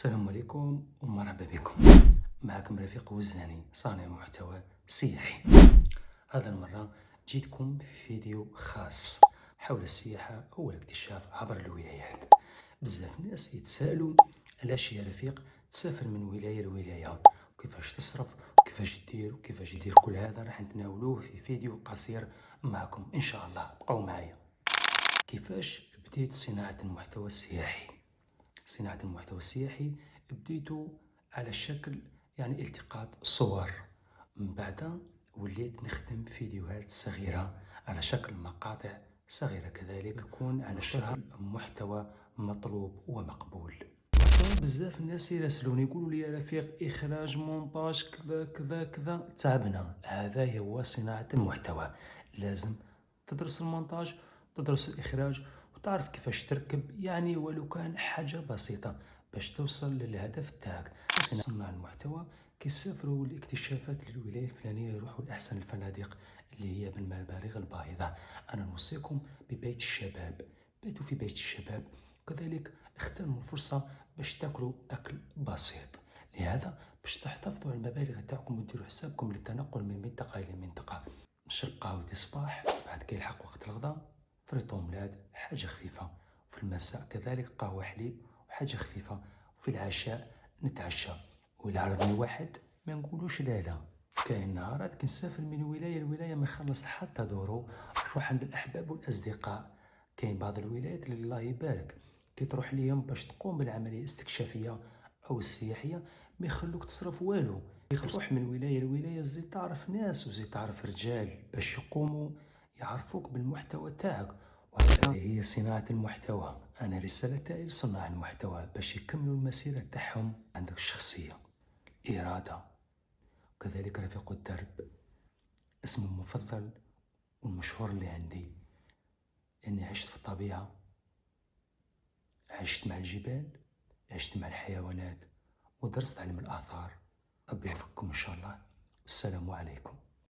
السلام عليكم ومرحبا بكم. معكم رفيق وزاني صانع محتوى سياحي. هذا المرة جيتكم في فيديو خاص حول السياحة والاكتشاف عبر الولايات. بزاف الناس يتساءلوا علاش يا رفيق تسافر من ولاية لولاية، وكيفاش تصرف وكيفاش دير كل هذا راح نتناولوه في فيديو قصير معكم ان شاء الله. بقوا معايا. كيفاش بديت صناعة المحتوى السياحي؟ صناعة المحتوى السياحي بديتو على شكل التقاط صور، من بعد وليت نخدم فيديوهات صغيرة على شكل مقاطع صغيرة، كذلك يكون على شكل محتوى مطلوب ومقبول. بزاف الناس يراسلوني يقولوا لي يا رفيق إخراج مونتاج كذا كذا كذا تعبنا. هذا هو صناعة المحتوى، لازم تدرس المونتاج، تدرس الإخراج، وتعرف كيفاش تركب ولو كان حاجة بسيطة باش توصل للهدف تاعك. صناع المحتوى كيسافروا الاكتشافات للولاية الفلانية، يروحوا لأحسن الفنادق اللي هي بالمبالغ الباهظة. أنا نوصيكم ببيت الشباب، بيتوا في بيت الشباب، وكذلك اغتنموا الفرصة باش تاكلوا أكل بسيط. لهذا باش تحتفظوا على المبالغ تاعكم وديروا حسابكم للتنقل من منطقة إلى منطقة. نشرب قهوة صباح، بعد كيلحق وقت الغداء فريط اوملاد حاجة خفيفة، وفي المساء كذلك قهوة حليب وحاجة خفيفة، وفي العشاء نتعشى. وإلا عرضني واحد ما نقولوش لا. كاين نهارات كنسافر من ولاية لولاية ما خلص حتى دورو، نروح عند الأحباب والأصدقاء. كاين بعض الولايات اللي الله يبارك كي تروح ليهم باش تقوم بالعملية الاستكشافية أو السياحية ما يخلوك تصرف والو. تروح من ولاية لولاية زيد تعرف ناس وزيد تعرف رجال باش يقوموا يعرفوك بالمحتوى تاعك. وهذه هي صناعة المحتوى. أنا رسالة تاعي لصناع المحتوى باش يكملوا المسيرة تاعهم. عندك الشخصية، إرادة، وكذلك رفيق الدرب. اسمي المفضل والمشهور اللي عندي أني عشت في الطبيعة، عشت مع الجبال، عشت مع الحيوانات، ودرست علم الآثار. ربي يحفظكم إن شاء الله. السلام عليكم.